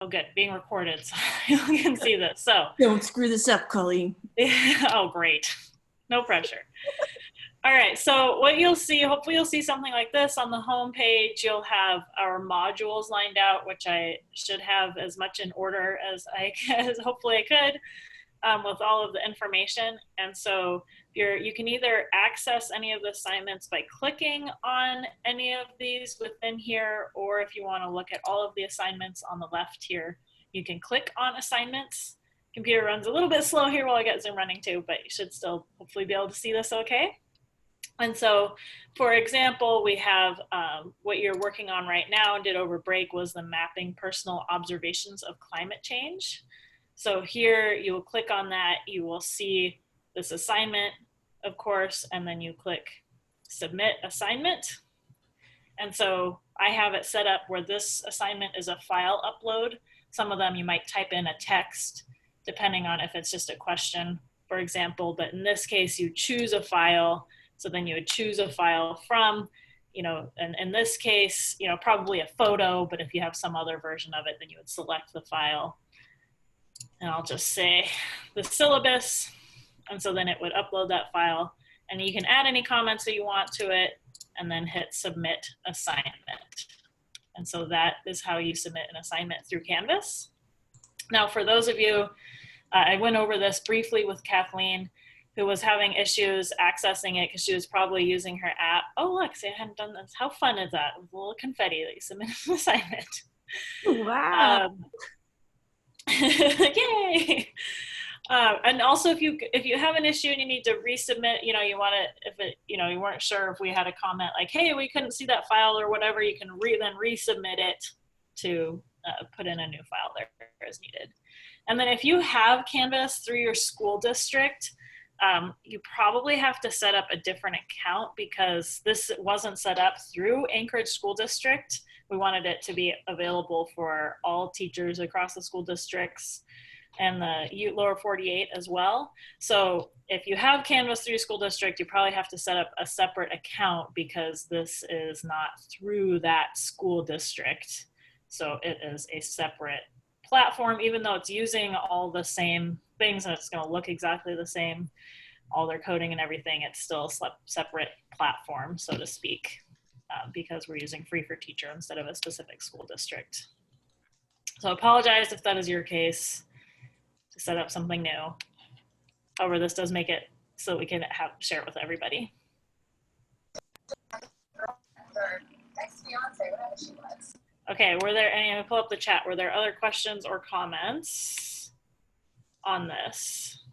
Oh, good. Being recorded, so you can see this. So, Don't screw this up, Colleen. oh, great. No pressure. All right, so what you'll see, hopefully you'll see something like this on the home page. You'll have our modules lined out, which I should have as much in order as as hopefully I could, with all of the information. And so you can either access any of the assignments by clicking on any of these within here, or if you want to look at all of the assignments on the left here, you can click on assignments. Computer runs a little bit slow here while I get Zoom running too, but you should still hopefully be able to see this okay. And so, for example, we have what you're working on right now and did over break was the mapping personal observations of climate change. So here you will click on that, you will see this assignment, of course, and then you click submit assignment. And so I have it set up where this assignment is a file upload. Some of them you might type in a text, depending on if it's just a question, for example, but in this case, you choose a file. So then you would choose a file from, and in this case, probably a photo, but if you have some other version of it, then you would select the file. And I'll just say the syllabus. And so then it would upload that file, and you can add any comments that you want to it and then hit submit assignment. And so that is how you submit an assignment through Canvas. Now, for those of you, I went over this briefly with Kathleen, who was having issues accessing it because she was probably using her app. Oh, look, see, I hadn't done this. How fun is that? With a little confetti that you submit an assignment. Wow. Yay! And also, if you have an issue and you need to resubmit, you want to, if it, you weren't sure if we had a comment like, hey, we couldn't see that file or whatever, you can then resubmit it to put in a new file there as needed. And then if you have Canvas through your school district, you probably have to set up a different account because this wasn't set up through Anchorage School District. We wanted it to be available for all teachers across the school districts and the lower 48 as well. So if you have Canvas through your school district, you probably have to set up a separate account because this is not through that school district. So it is a separate platform, even though it's using all the same things and it's going to look exactly the same, all their coding and everything, it's still a separate platform, so to speak, because we're using Free for Teacher instead of a specific school district. So I apologize if that is your case, to set up something new. However, this does make it so we can share it with everybody. Okay, were there any, I'm gonna pull up the chat, were there other questions or comments on this?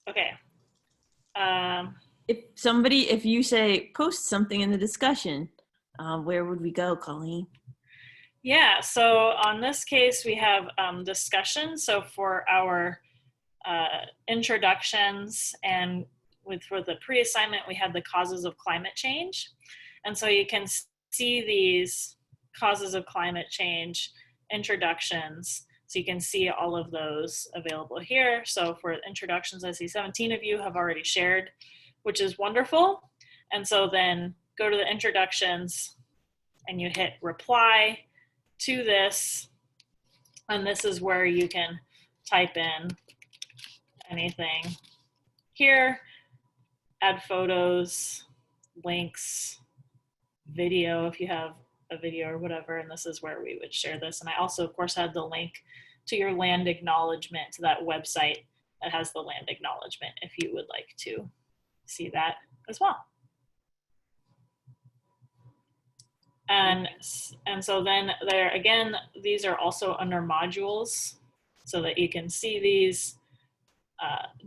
Okay. If you say post something in the discussion, where would we go, Colleen? Yeah, so on this case, we have discussion. So for our introductions and for the pre-assignment, we have the causes of climate change. And so you can see these causes of climate change introductions. So you can see all of those available here. So for introductions, I see 17 of you have already shared, which is wonderful. And so then go to the introductions and you hit reply to this. And this is where you can type in anything here, add photos, links, video if you have a video or whatever, and this is where we would share this. And I also, of course, had the link to your land acknowledgement, to that website that has the land acknowledgement if you would like to see that as well. And so then there, again, these are also under modules so that you can see these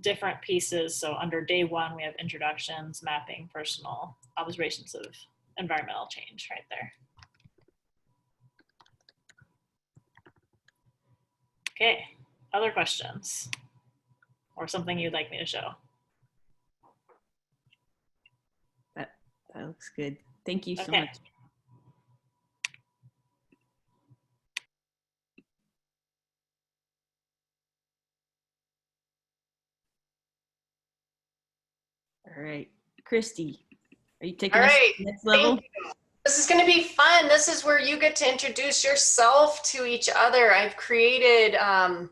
different pieces. So under day one, we have introductions, mapping, personal observations of environmental change right there. Okay, other questions or something you'd like me to show? That looks good. Thank you so Okay. much. All right, Christy, are you taking us to the next level? This is going to be fun. This is where you get to introduce yourself to each other. I've created 5.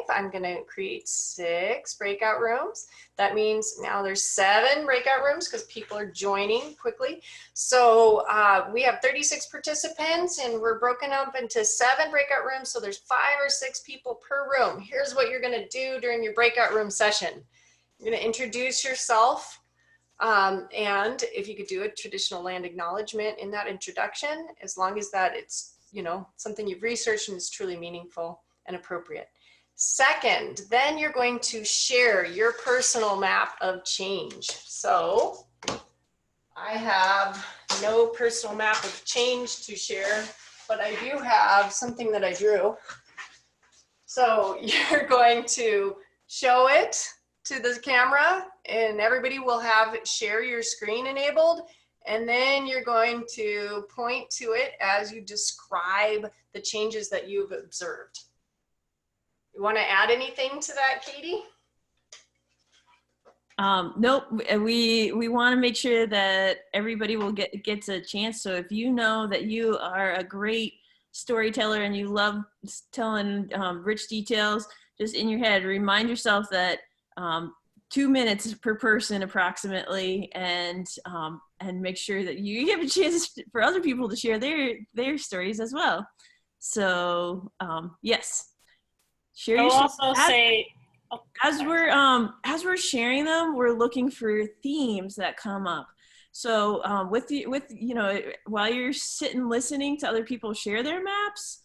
I'm going to create 6 breakout rooms. That means now there's 7 breakout rooms because people are joining quickly. So we have 36 participants and we're broken up into 7 breakout rooms. So there's 5 or 6 people per room. Here's what you're going to do during your breakout room session. You're going to introduce yourself. And if you could do a traditional land acknowledgement in that introduction, as long as that it's, you know, something you've researched and is truly meaningful and appropriate. Second, then you're going to share your personal map of change. So I have no personal map of change to share, but I do have something that I drew. So you're going to show it to the camera and everybody will have share your screen enabled. And then you're going to point to it as you describe the changes that you've observed. You want to add anything to that, Katie? Nope. We want to make sure that everybody will gets a chance. So if you know that you are a great storyteller and you love telling rich details, just in your head, remind yourself that 2 minutes per person approximately, and make sure that you give a chance for other people to share their stories as well. So yes. Share I'll your also say, as we're sharing them, we're looking for themes that come up. So with you know, while you're sitting listening to other people share their maps,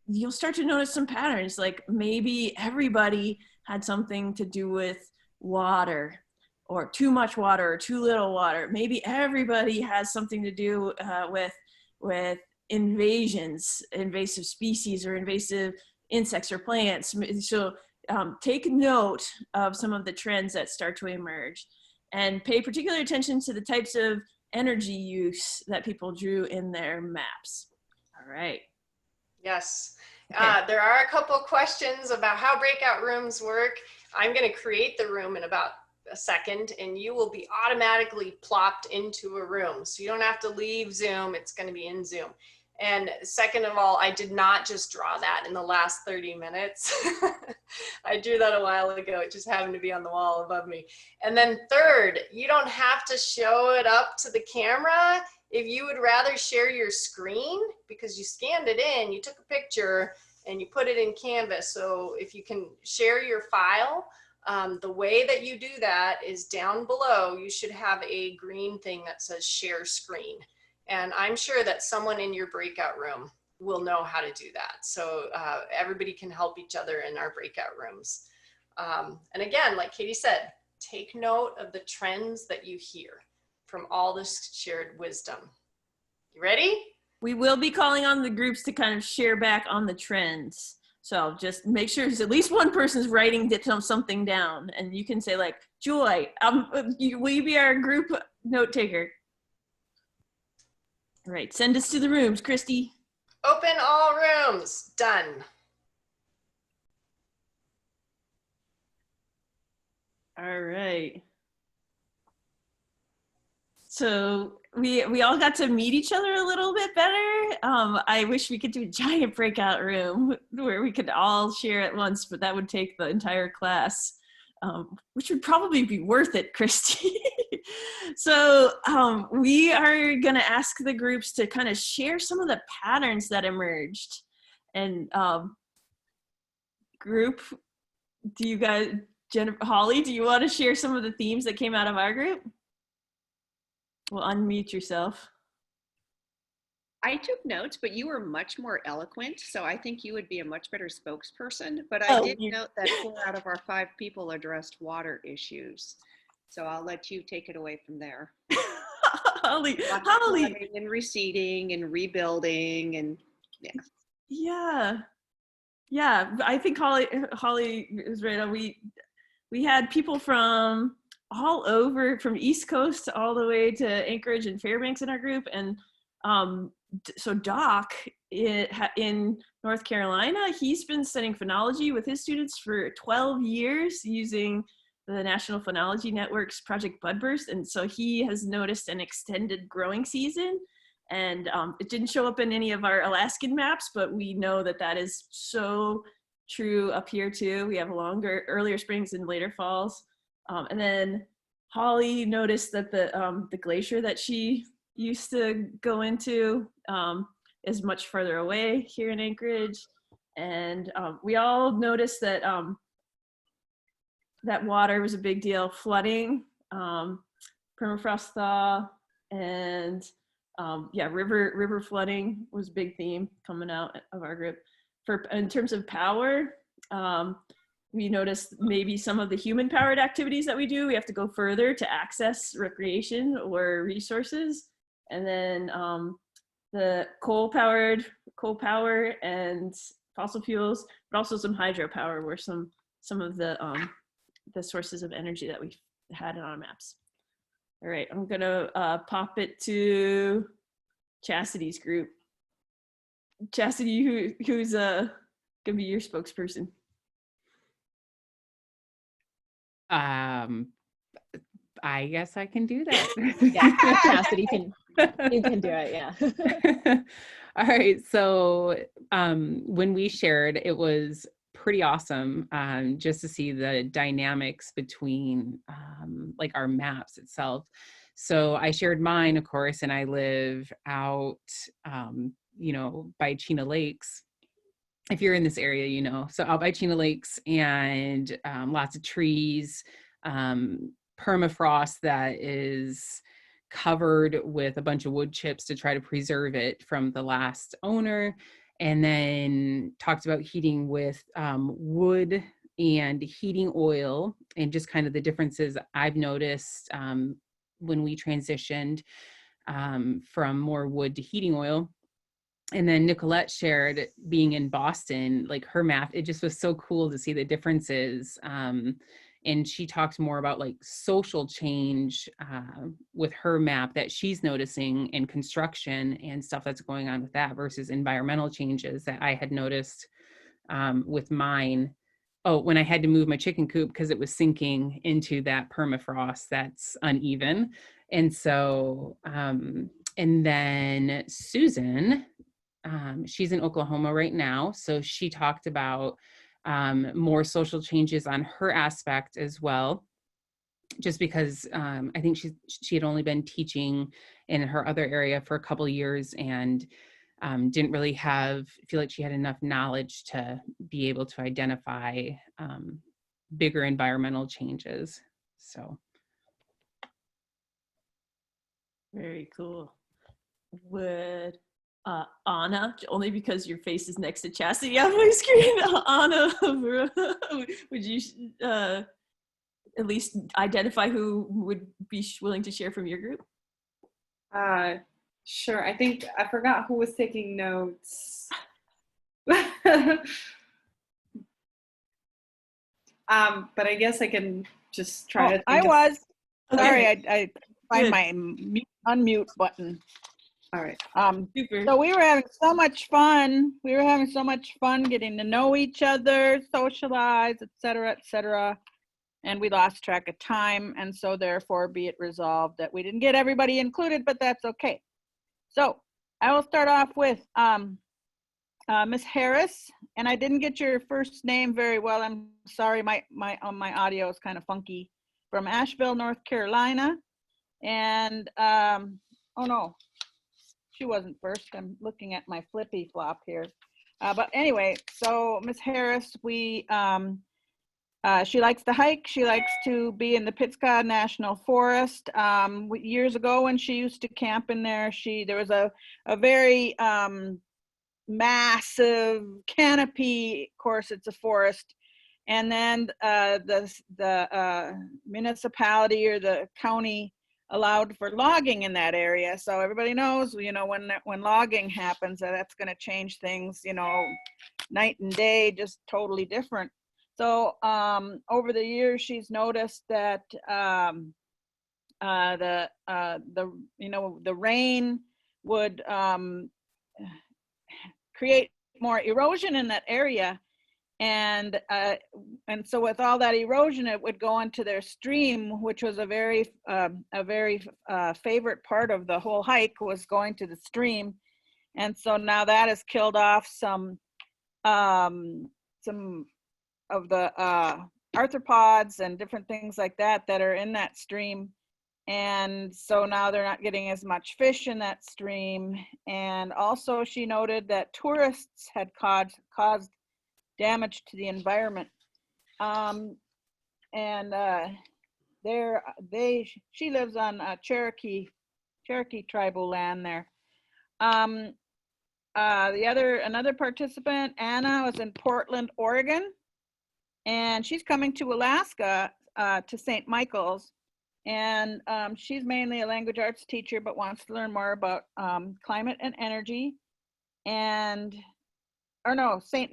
you'll start to notice some patterns. Like maybe everybody had something to do with water, or too much water, or too little water. Maybe everybody has something to do with invasions, invasive species, or invasive insects or plants. So take note of some of the trends that start to emerge and pay particular attention to the types of energy use that people drew in their maps. All right. Yes. Okay. There are a couple questions about how breakout rooms work. I'm going to create the room in about a second and you will be automatically plopped into a room. So you don't have to leave Zoom. It's going to be in Zoom. And second of all, I did not just draw that in the last 30 minutes. I drew that a while ago. It just happened to be on the wall above me. And then third, you don't have to show it up to the camera. If you would rather share your screen because you scanned it in, you took a picture and you put it in Canvas. So if you can share your file, the way that you do that is down below, you should have a green thing that says share screen. And I'm sure that someone in your breakout room will know how to do that. So everybody can help each other in our breakout rooms. And again, like Katie said, take note of the trends that you hear from all this shared wisdom. You ready? We will be calling on the groups to kind of share back on the trends. So just make sure at least one person's writing something down, and you can say like, Joy, will you be our group note taker? All right, send us to the rooms, Christy. Open all rooms, done. All right. So we all got to meet each other a little bit better. I wish we could do a giant breakout room where we could all share at once, but that would take the entire class, which would probably be worth it, Christy. So we are gonna ask the groups to kind of share some of the patterns that emerged. And group, do you guys, Holly, do you want to share some of the themes that came out of our group? Well, unmute yourself. I took notes, but you were much more eloquent, so I think you would be a much better spokesperson. But I did note that 4 out of our 5 people addressed water issues. So I'll let you take it away from there. Holly. And receding and rebuilding and yeah. Yeah, I think Holly is right on. We had people from all over, from East Coast all the way to Anchorage and Fairbanks in our group. And so Doc in North Carolina, he's been studying phenology with his students for 12 years using the National Phenology Network's Project Budburst. And so he has noticed an extended growing season. And it didn't show up in any of our Alaskan maps, but we know that that is so true up here too. We have earlier springs and later falls. And then Holly noticed that the glacier that she used to go into is much further away here in Anchorage. And we all noticed that that water was a big deal. Flooding, permafrost thaw, and river flooding was a big theme coming out of our group. In terms of power, we noticed maybe some of the human-powered activities that we do, we have to go further to access recreation or resources. And then the coal power and fossil fuels, but also some hydropower were some of the sources of energy that we had in our maps. All right, I'm gonna pop it to Chastity's group. Chastity, who's gonna be your spokesperson? I guess I can do that. Yeah, Chastity you can do it, yeah. All right, so when we shared, it was pretty awesome just to see the dynamics between like our maps itself. So I shared mine, of course, and I live out, by Chena Lakes. If you're in this area, you know, so out by Chena Lakes, and lots of trees, permafrost that is covered with a bunch of wood chips to try to preserve it from the last owner. And then talked about heating with wood and heating oil, and just kind of the differences I've noticed when we transitioned from more wood to heating oil. And then Nicolette shared being in Boston, like her map, it just was so cool to see the differences. And she talked more about like social change with her map that she's noticing in construction and stuff that's going on with that versus environmental changes that I had noticed with mine. Oh, when I had to move my chicken coop because it was sinking into that permafrost that's uneven. And so, and then Susan, she's in Oklahoma right now. So she talked about more social changes on her aspect as well, just because I think she had only been teaching in her other area for a couple of years and didn't really feel like she had enough knowledge to be able to identify bigger environmental changes. So. Very cool. Would Anna, only because your face is next to Chastity on my screen, Anna, would you at least identify who would be willing to share from your group? Sure. I think I forgot who was taking notes. But I guess I can just try to think I was. Okay. Sorry, I find Good. my unmute button. All right. Super. So we were having so much fun. We were having so much fun getting to know each other, socialize, et cetera, and we lost track of time. And so therefore be it resolved that we didn't get everybody included, but that's okay. So I will start off with Ms. Harris, and I didn't get your first name very well. I'm sorry, my audio is kind of funky. From Asheville, North Carolina. And oh no, she wasn't first. I'm looking at my flippy flop here. But anyway, so Ms. Harris, she likes to hike. She likes to be in the Pittscott National Forest. Years ago when she used to camp in there, there was a very massive canopy. Of course, it's a forest. And then the municipality or the county allowed for logging in that area. So everybody knows, you know, when logging happens, that's going to change things, you know, night and day, just totally different. So over the years, she's noticed that the rain would create more erosion in that area. And so with all that erosion, it would go into their stream, which was a very favorite part of the whole hike, was going to the stream. And so now that has killed off some of the arthropods and different things like that that are in that stream. And so now they're not getting as much fish in that stream. And also she noted that tourists had caused damage to the environment. She lives on Cherokee tribal land there. Another participant, Anna, was in Portland, Oregon, and she's coming to Alaska to St. Michael's. And she's mainly a language arts teacher, but wants to learn more about climate and energy. St.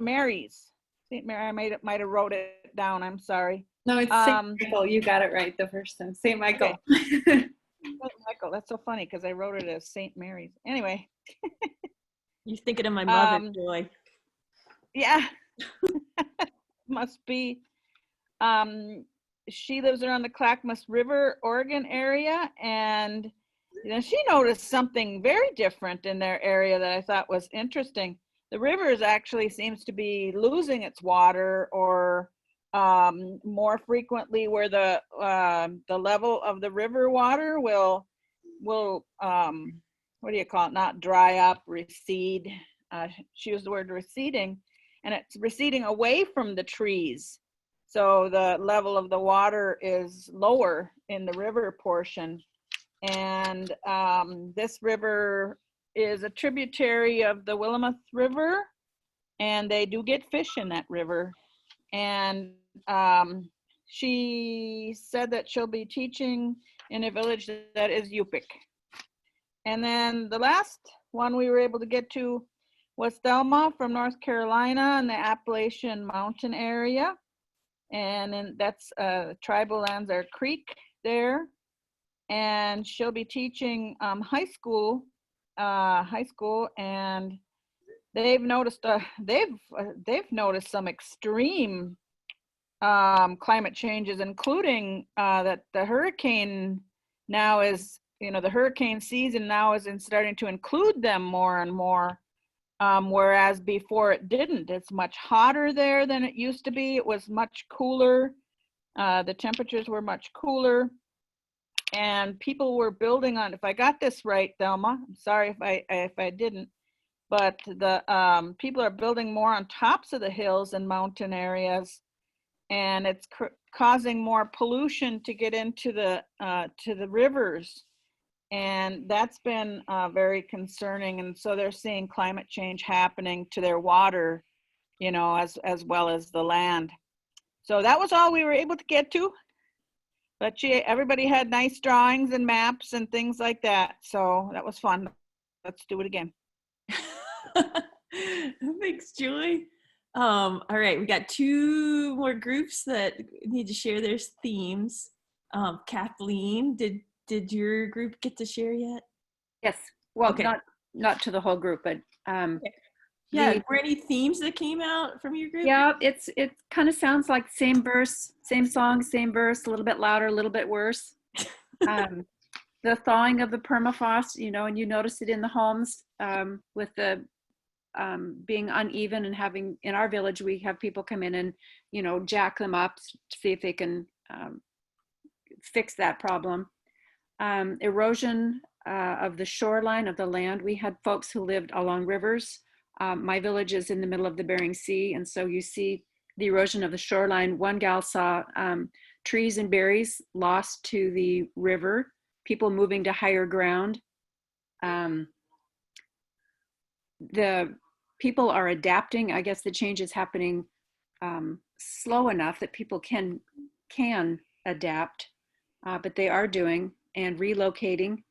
Mary's. St. Mary, I might have wrote it down. I'm sorry. No, it's St. Michael. You got it right the first time. St. Michael. Okay. St. Michael. That's so funny because I wrote it as St. Mary's. Anyway. You're thinking of my mother, Joy. Yeah. Must be. She lives around the Clackamas River, Oregon area, and she noticed something very different in their area that I thought was interesting. The rivers actually seems to be losing its water, or more frequently where the level of the river water will what do you call it? Not dry up, recede. She used the word receding, and it's receding away from the trees. So the level of the water is lower in the river portion. And this river is a tributary of the Willamette River, and they do get fish in that river. And she said that she'll be teaching in a village that is Yupik. And then the last one we were able to get to was Thelma from North Carolina in the Appalachian Mountain area. And then that's tribal lands are Creek there. And she'll be teaching high school, and they've noticed some extreme climate changes, including that the hurricane now is, the hurricane season now is starting to include them more and more, whereas before it didn't. It's much hotter there than it used to be. It was much cooler. The temperatures were much cooler. And people were building on, if I got this right, Thelma, I'm sorry if I didn't, but the people are building more on tops of the hills and mountain areas, and it's causing more pollution to get into the rivers, and that's been very concerning. And so they're seeing climate change happening to their water, as well as the land. So that was all we were able to get to. But everybody had nice drawings and maps and things like that. So that was fun. Let's do it again. Thanks, Julie. All right, we got 2 more groups that need to share their themes. Kathleen, did your group get to share yet? Yes. Well, okay. Not to the whole group, but okay. Yeah, were any themes that came out from your group? Yeah, it kind of sounds like same verse, same song, same verse, a little bit louder, a little bit worse. The thawing of the permafrost, and you notice it in the homes with the being uneven, and having, in our village, we have people come in and, jack them up to see if they can fix that problem. Erosion of the shoreline of the land. We had folks who lived along rivers. My village is in the middle of the Bering Sea, and so you see the erosion of the shoreline. One gal saw trees and berries lost to the river, people moving to higher ground. The people are adapting. I guess the change is happening slow enough that people can adapt, but they are doing and relocating.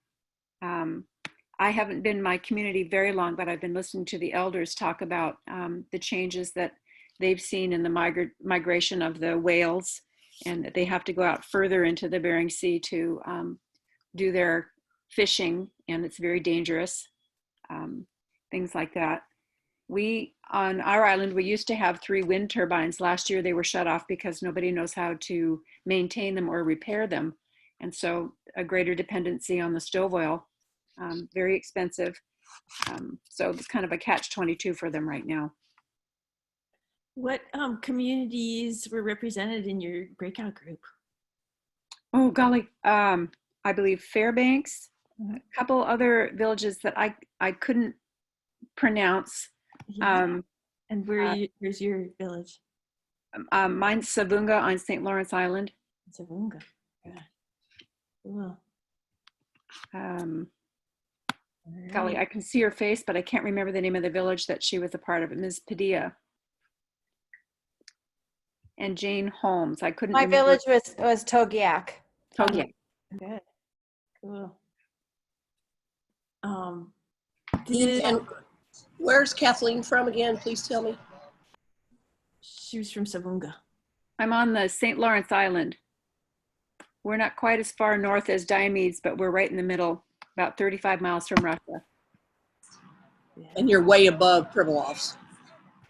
I haven't been in my community very long, but I've been listening to the elders talk about the changes that they've seen in the migration of the whales, and that they have to go out further into the Bering Sea to do their fishing, and it's very dangerous, things like that. We on our island, we used to have 3 wind turbines. Last year they were shut off because nobody knows how to maintain them or repair them. And so a greater dependency on the stove oil, very expensive. So it's kind of a catch-22 for them right now. What communities were represented in your breakout group? Oh, golly. I believe Fairbanks, a couple other villages that I couldn't pronounce. Yeah. And where's your village? Mine's Savunga on St. Lawrence Island. Savunga. Yeah. Cool. Golly, I can see her face, but I can't remember the name of the village that she was a part of. Ms. Padilla. And Jane Holmes. I couldn't My remember. village was Togiak. Togiak. Good. Cool. And where's Kathleen from again? Please tell me. She was from Savunga. I'm on the St. Lawrence Island. We're not quite as far north as Diomedes, but we're right in the middle, about 35 miles from Russia. And you're way above Pribilofs.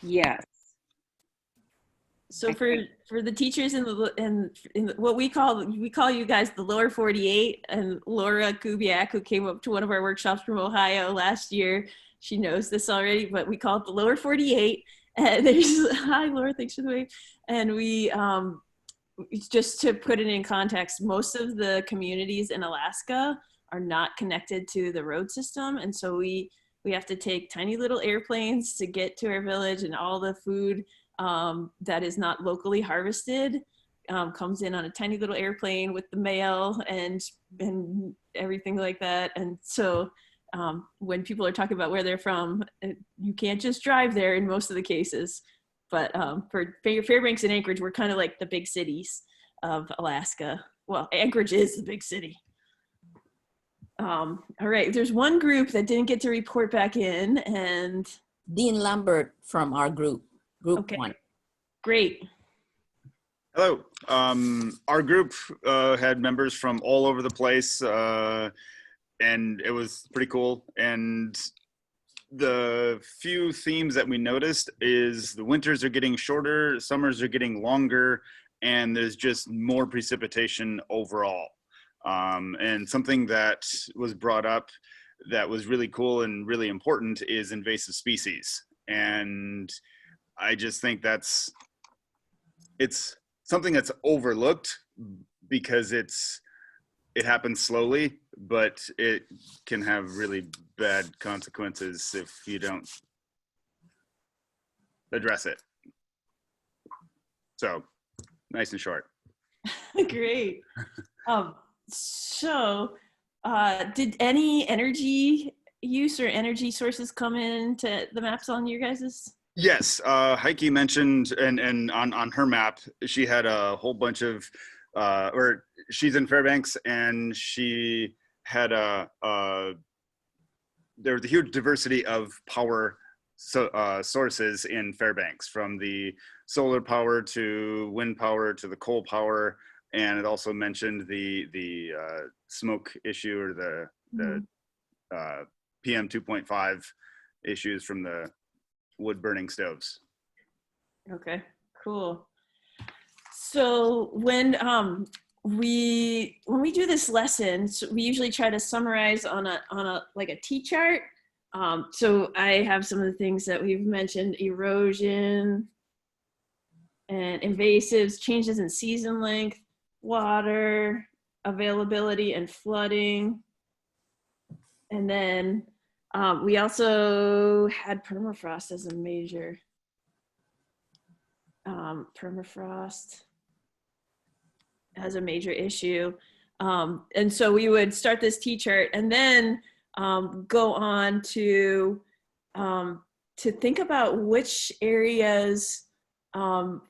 Yes. So for the teachers in what we call you guys the lower 48, and Laura Kubiak, who came up to one of our workshops from Ohio last year, she knows this already, but we call it the lower 48. And hi Laura, thanks for the wave. And we just to put it in context, most of the communities in Alaska are not connected to the road system, and so we have to take tiny little airplanes to get to our village, and all the food that is not locally harvested comes in on a tiny little airplane with the mail and everything like that. And so when people are talking about where they're from, you can't just drive there in most of the cases. But for Fairbanks and Anchorage, we're kind of like the big cities of Alaska. Well, Anchorage is the big city. All right, there's one group that didn't get to report back in, and Dean Lambert from our group. Group 1. Great. Hello. Our group had members from all over the place, and it was pretty cool. And the few themes that we noticed is the winters are getting shorter, summers are getting longer, and there's just more precipitation overall. And something that was brought up that was really cool and really important is invasive species. And I just think it's something that's overlooked because it happens slowly, but it can have really bad consequences if you don't address it. So, nice and short. Great. So, did any energy use or energy sources come into the maps on your guys's? Yes, Heike mentioned, and on her map, she had a whole bunch of, or she's in Fairbanks, and she had there was a huge diversity of power sources in Fairbanks, from the solar power to wind power to the coal power, and it also mentioned the smoke issue, or the PM 2.5 issues from the wood burning stoves. Okay, cool. So when we do this lesson, so we usually try to summarize on a like a T-chart. So I have some of the things that we've mentioned: erosion and invasives, changes in season length, water availability, and flooding. And then we also had permafrost as a major. Permafrost as a major issue. And so we would start this T-chart and then go on to think about which areas of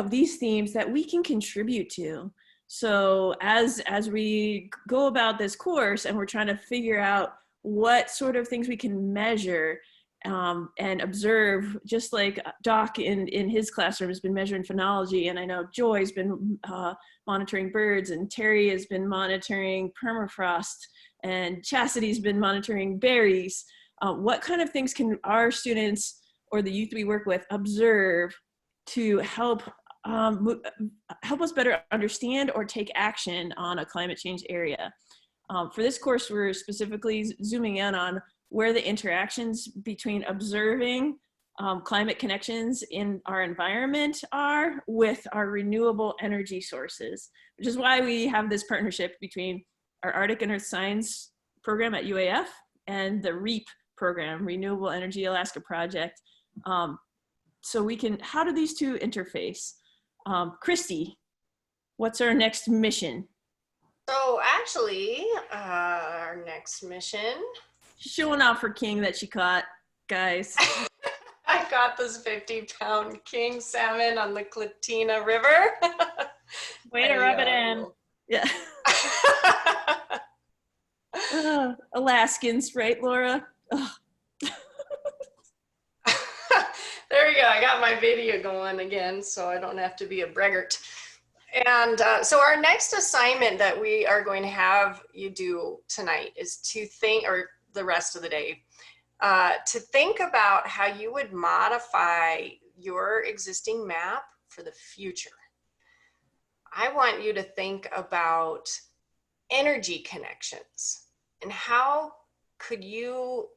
these themes that we can contribute to. So as we go about this course and we're trying to figure out what sort of things we can measure and observe, just like Doc in his classroom has been measuring phenology, and I know Joy's been monitoring birds, and Terry has been monitoring permafrost, and Chastity's been monitoring berries. What kind of things can our students or the youth we work with observe to help help us better understand or take action on a climate change area. For this course, we're specifically zooming in on where the interactions between observing climate connections in our environment are with our renewable energy sources, which is why we have this partnership between our Arctic and Earth Science program at UAF and the REAP program, Renewable Energy Alaska Project. So we can, how do these two interface? Christy, what's our next mission? So actually, our next mission. Showing off her king that she caught, guys. I caught this 50-pound king salmon on the Clatina River. Way to rub it in. Yeah. Alaskans, right, Laura? There we go. I got my video going again, so I don't have to be a braggart. And so our next assignment that we are going to have you do tonight is to think, or the rest of the day, to think about how you would modify your existing map for the future. I want you to think about energy connections and how could you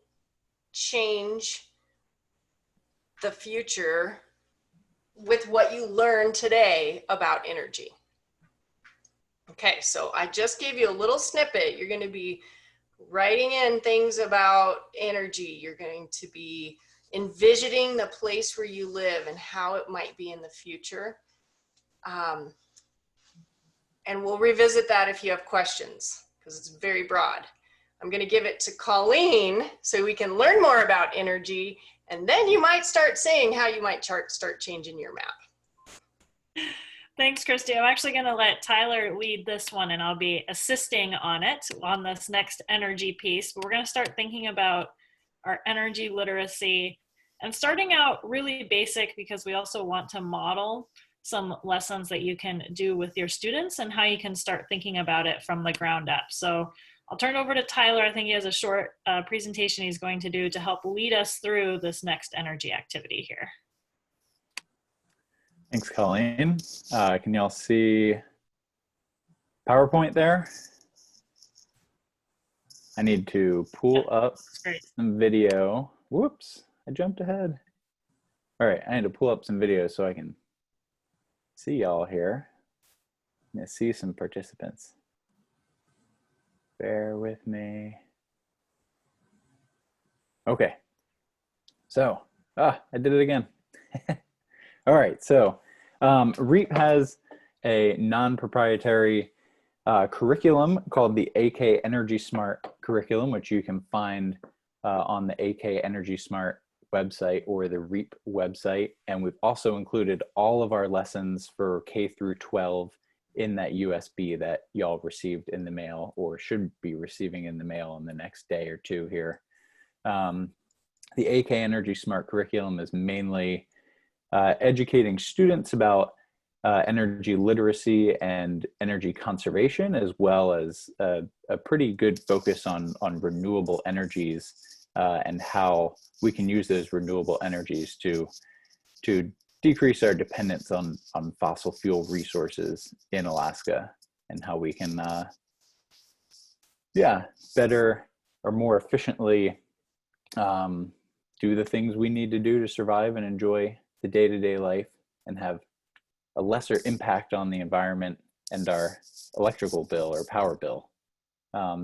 change the future with what you learned today about energy. Okay, so I just gave you a little snippet. You're going to be writing in things about energy. You're going to be envisioning the place where you live and how it might be in the future. And we'll revisit that if you have questions, because it's very broad. I'm going to give it to Colleen so we can learn more about energy, and then you might start saying how you might start changing your map. Thanks, Christy. I'm actually going to let Tyler lead this one, and I'll be assisting on it on this next energy piece. But we're going to start thinking about our energy literacy and starting out really basic, because we also want to model some lessons that you can do with your students and how you can start thinking about it from the ground up. So I'll turn it over to Tyler. I think he has a short presentation he's going to do to help lead us through this next energy activity here. Thanks, Colleen. Can y'all see PowerPoint there? I need to pull up some video. Whoops, I jumped ahead. All right, I need to pull up some video so I can see y'all here. I'm gonna see some participants. Bear with me. Okay, so, I did it again. All right, so REAP has a non-proprietary curriculum called the AK Energy Smart curriculum, which you can find on the AK Energy Smart website or the REAP website. And we've also included all of our lessons for K through 12 in that USB that y'all received in the mail, or should be receiving in the mail in the next day or two here. The AK Energy Smart curriculum is mainly educating students about energy literacy and energy conservation, as well as a pretty good focus on renewable energies and how we can use those renewable energies to decrease our dependence on fossil fuel resources in Alaska, and how we can better or more efficiently do the things we need to do to survive and enjoy the day-to-day life and have a lesser impact on the environment and our electrical bill or power bill.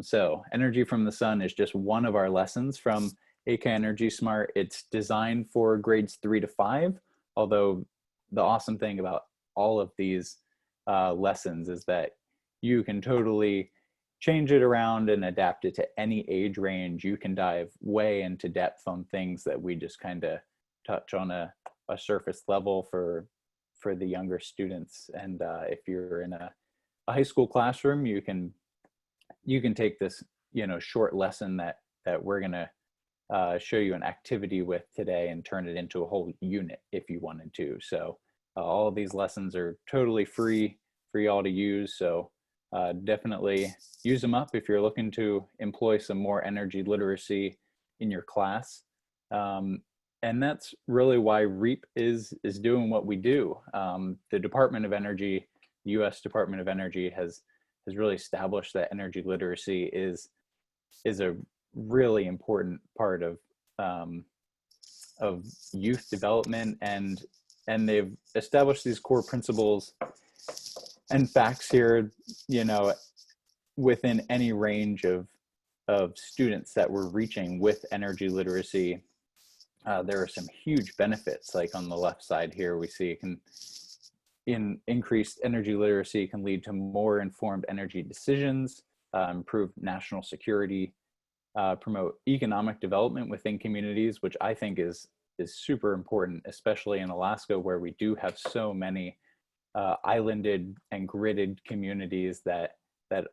So energy from the sun is just one of our lessons from AK Energy Smart. It's designed for grades 3 to 5, although the awesome thing about all of these lessons is that you can totally change it around and adapt it to any age range. You can dive way into depth on things that we just kind of touch on a surface level for the younger students. And if you're in a high school classroom, you can take this short lesson that we're gonna show you an activity with today and turn it into a whole unit if you wanted to. So all of these lessons are totally free for y'all to use. So definitely use them up if you're looking to employ some more energy literacy in your class. and that's really why REAP is doing what we do. The Department of Energy, U.S. Department of Energy, has really established that energy literacy is a really important part of youth development, and they've established these core principles and facts here, you know, within any range of students that we're reaching with energy literacy. There are some huge benefits, like on the left side here, we see it can, increased energy literacy can lead to more informed energy decisions, improve national security, promote economic development within communities, which I think is super important, especially in Alaska, where we do have so many islanded and gridded communities that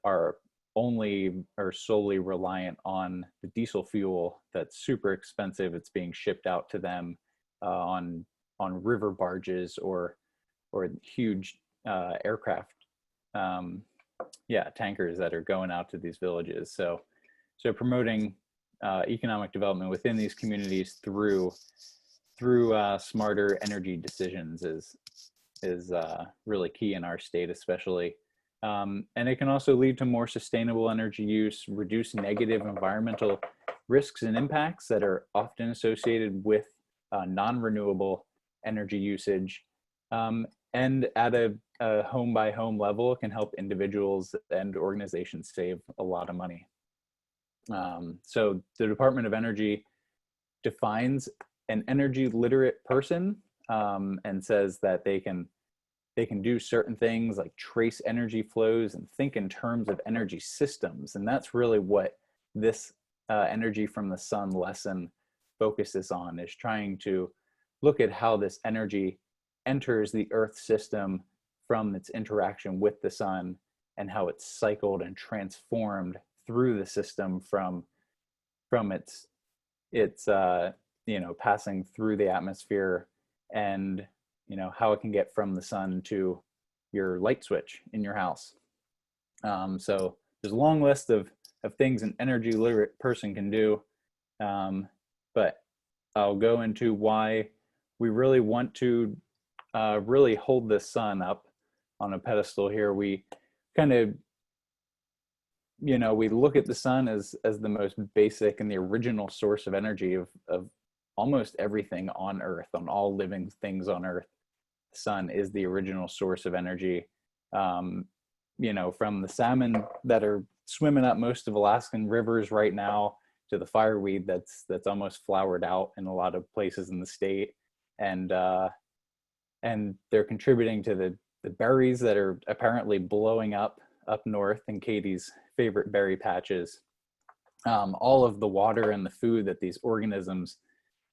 are only or solely reliant on the diesel fuel that's super expensive. It's being shipped out to them on river barges or huge aircraft, tankers that are going out to these villages. So promoting economic development within these communities through smarter energy decisions is really key in our state, especially. And it can also lead to more sustainable energy use, reduce negative environmental risks and impacts that are often associated with non-renewable energy usage. And at a home by home level, it can help individuals and organizations save a lot of money. So the Department of Energy defines an energy literate person and says that they can do certain things like trace energy flows and think in terms of energy systems. And that's really what this energy from the sun lesson focuses on, is trying to look at how this energy enters the Earth system from its interaction with the sun, and how it's cycled and transformed through the system from its passing through the atmosphere, and how it can get from the sun to your light switch in your house. So there's a long list of things an energy literate person can do, but I'll go into why we really want to really hold the sun up on a pedestal here. We kind of, we look at the sun as the most basic and the original source of energy of almost everything on Earth, on all living things on Earth. The sun is the original source of energy. From the salmon that are swimming up most of Alaskan rivers right now, to the fireweed that's almost flowered out in a lot of places in the state, and they're contributing to the berries that are apparently blowing up north in Katie's favorite berry patches. All of the water and the food that these organisms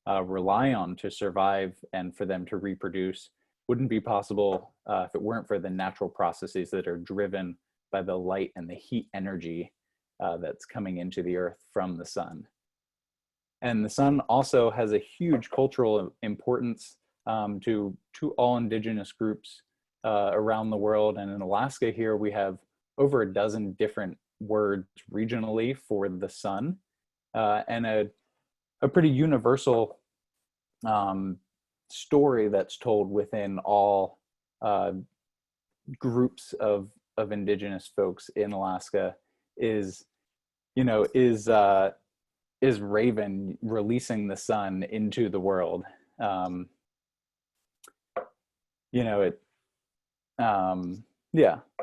rely on to survive and for them to reproduce wouldn't be possible if it weren't for the natural processes that are driven by the light and the heat energy that's coming into the Earth from the sun. And the sun also has a huge cultural importance to all indigenous groups around the world. And in Alaska here, we have over a dozen different words regionally for the sun, and a pretty universal story that's told within all groups of indigenous folks in Alaska is Raven releasing the sun into the world.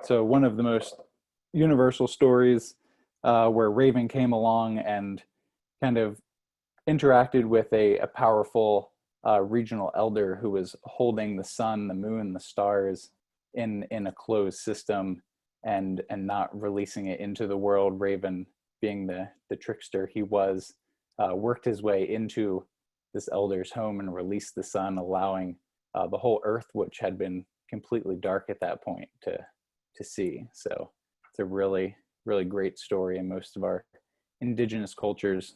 So one of the most universal stories where Raven came along and kind of interacted with a powerful regional elder who was holding the sun, the moon, the stars in a closed system and not releasing it into the world. Raven, being the trickster he was, worked his way into this elder's home and released the sun, allowing the whole Earth, which had been completely dark at that point, to see. So it's a really, really great story in most of our indigenous cultures.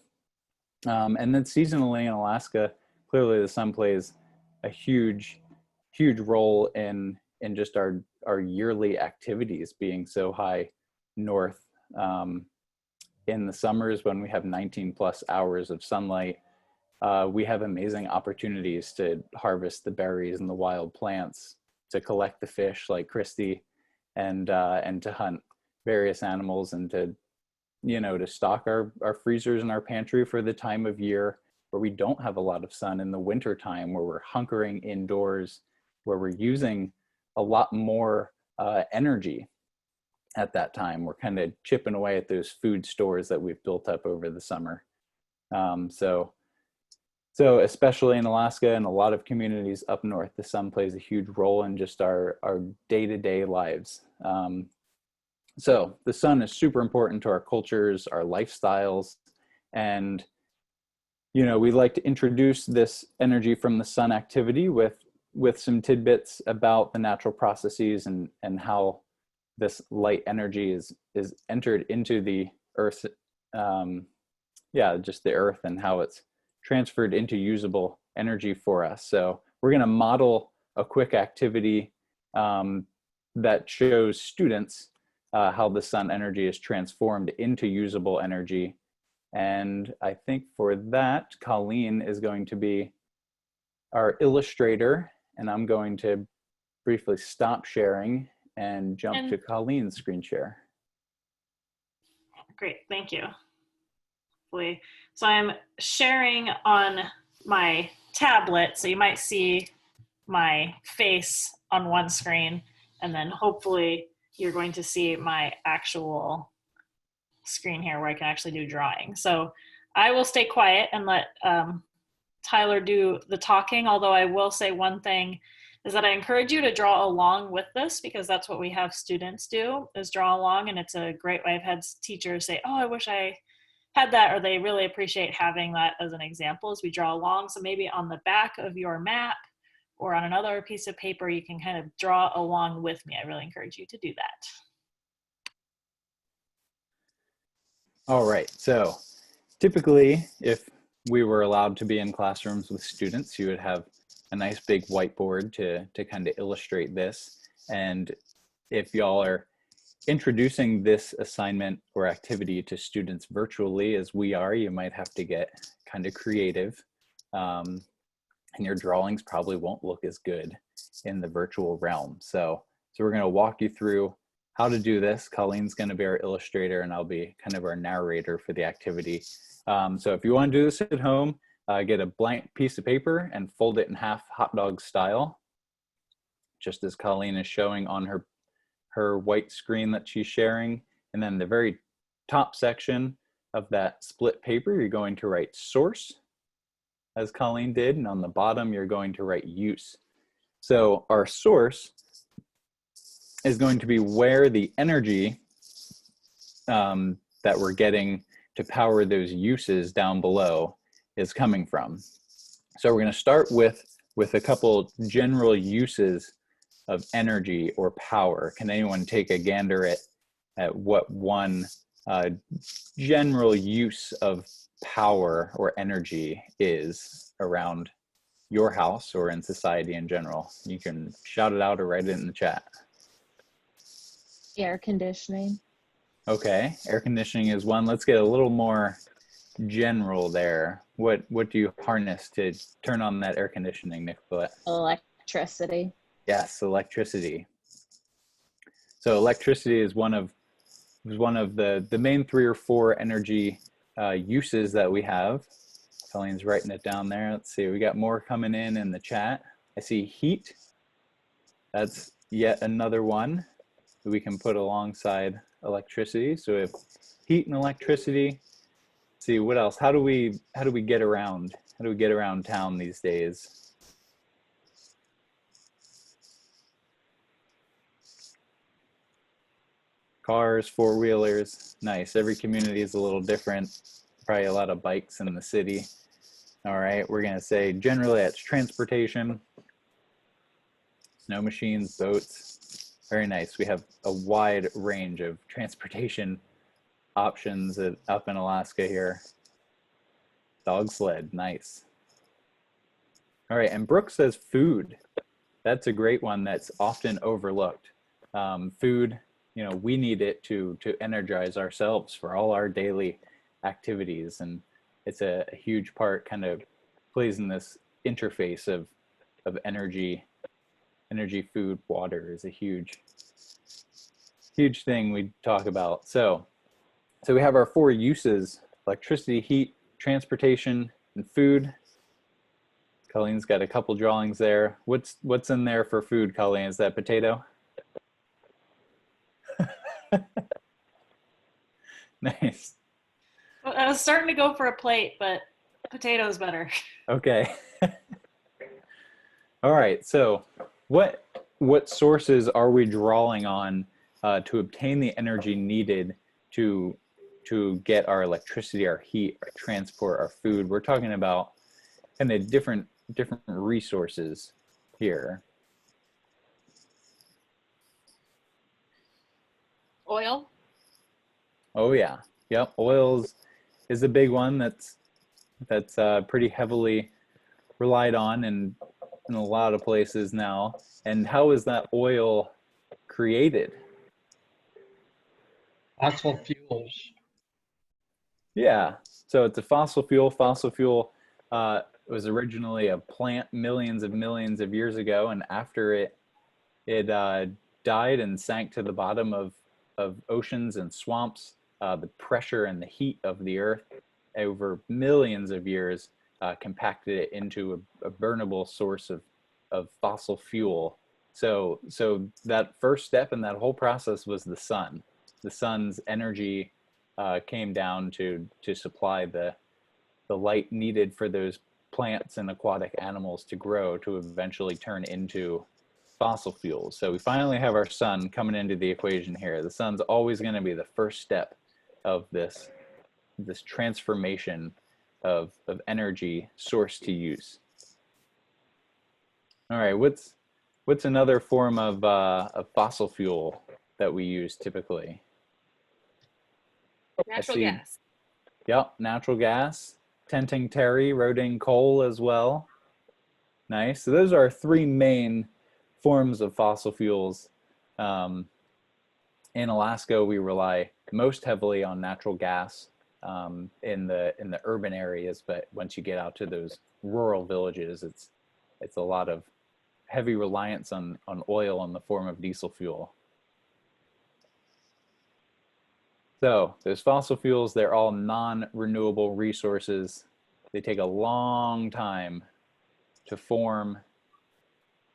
And then seasonally in Alaska, clearly the sun plays a huge role in just our yearly activities being so high north. In the summers, when we have 19 plus hours of sunlight, we have amazing opportunities to harvest the berries and the wild plants, to collect the fish like Christy, and to hunt various animals, and to, you know, to stock our freezers and our pantry for the time of year where we don't have a lot of sun, in the winter time where we're hunkering indoors, where we're using a lot more energy at that time. We're kind of chipping away at those food stores that we've built up over the summer. So especially in Alaska and a lot of communities up north, the sun plays a huge role in just our day-to-day lives. So the sun is super important to our cultures, our lifestyles, and, you know, we like to introduce this energy from the sun activity with some tidbits about the natural processes and how this light energy is entered into the earth, just the earth, and how it's transferred into usable energy for us. So we're going to model a quick activity that shows students how the sun energy is transformed into usable energy. And I think for that, Colleen is going to be our illustrator, and I'm going to briefly stop sharing and jump to Colleen's screen share. Great, thank you. So I'm sharing on my tablet, so you might see my face on one screen, and then hopefully you're going to see my actual screen here where I can actually do drawing. So I will stay quiet and let Tyler do the talking, although I will say one thing is that I encourage you to draw along with this, because that's what we have students do, is draw along, and it's a great way. I've had teachers say, oh, I wish I had that, or they really appreciate having that as an example as we draw along. So maybe on the back of your map or on another piece of paper, you can kind of draw along with me. I really encourage you to do that. All right, so typically if we were allowed to be in classrooms with students, you would have a nice big whiteboard to kind of illustrate this. And if y'all are introducing this assignment or activity to students virtually as we are, you might have to get kind of creative, and your drawings probably won't look as good in the virtual realm. So we're going to walk you through how to do this. Colleen's going to be our illustrator, and I'll be kind of our narrator for the activity. So if you want to do this at home, get a blank piece of paper and fold it in half, hot dog style, just as Colleen is showing on her white screen that she's sharing. And then the very top section of that split paper, you're going to write source, as Colleen did, and on the bottom you're going to write use. So our source is going to be where the energy that we're getting to power those uses down below is coming from. So we're going to start with a couple general uses of energy or power. Can anyone take a gander at what one general use of power or energy is around your house or in society in general? You can shout it out or write it in the chat. Air conditioning. Okay, air conditioning is one. Let's get a little more general there. What do you harness to turn on that air conditioning, Nicolette? Electricity. Yes, electricity. So electricity is one of the main 3 or 4 energy uses that we have. Colleen's writing it down there. Let's see, we got more coming in the chat. I see heat. That's yet another one that we can put alongside electricity. So if heat and electricity. Let's see, what else? How do we get around? How do we get around town these days? Cars, 4-wheelers, nice. Every community is a little different. Probably a lot of bikes in the city. All right, we're gonna say generally it's transportation, snow machines, boats. Very nice. We have a wide range of transportation options up in Alaska here. Dog sled, nice. All right, and Brooke says food. That's a great one that's often overlooked. Food, you know, we need it to energize ourselves for all our daily activities, and it's a huge part kind of plays in this interface of energy, food, water is a huge thing we talk about. So we have our 4 uses: electricity, heat, transportation, and food. Colleen's got a couple drawings there. What's in there for food, Colleen? Is that potato? Nice. Well, I was starting to go for a plate, but potato's better. Okay. All right. So what sources are we drawing on to obtain the energy needed to get our electricity, our heat, our transport, our food? We're talking about kind of different resources here. Oil. Oh yeah, yep. Oils is a big one that's pretty heavily relied on in a lot of places now. And how is that oil created? Fossil fuels. Yeah, so it's a fossil fuel. Fossil fuel was originally a plant millions of years ago, and after it died and sank to the bottom of oceans and swamps, the pressure and the heat of the earth over millions of years compacted it into a burnable source of fossil fuel. So that first step in that whole process was the sun. The sun's energy came down to supply the light needed for those plants and aquatic animals to grow, to eventually turn into fossil fuels. So we finally have our sun coming into the equation here. The sun's always going to be the first step of this transformation of energy source to use. All right, what's another form of fossil fuel that we use typically? Natural gas. Yep, natural gas, tenting terry, rotating coal as well. Nice. So those are 3 main forms of fossil fuels. In Alaska, we rely most heavily on natural gas in the urban areas, but once you get out to those rural villages, it's a lot of heavy reliance on oil in the form of diesel fuel. So those fossil fuels, they're all non-renewable resources. They take a long time to form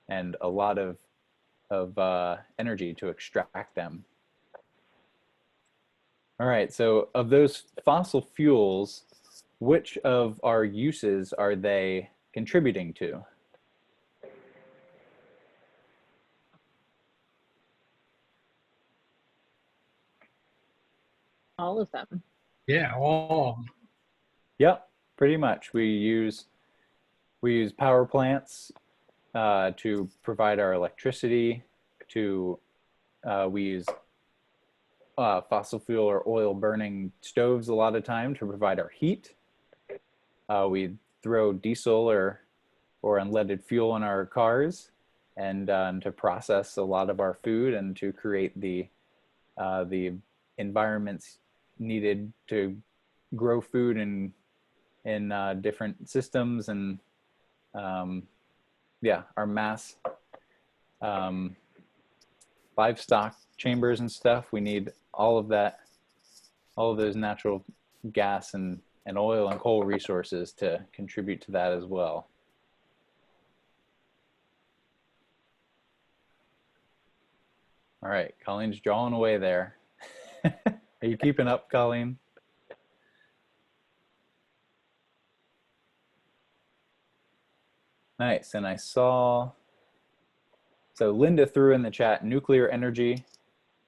and a lot of energy to extract them. All right, so of those fossil fuels, which of our uses are they contributing to? All of them. Yeah, all of them. Yep, pretty much. We use power plants to provide our electricity. We use fossil fuel or oil burning stoves a lot of time to provide our heat. We throw diesel or unleaded fuel in our cars and to process a lot of our food and to create the environments needed to grow food in different systems. And yeah, our mass livestock chambers and stuff, we need all of that, all of those natural gas and oil and coal resources to contribute to that as well. All right, Colleen's drawing away there. Are you keeping up, Colleen? Nice, and I saw, so Linda threw in the chat, nuclear energy.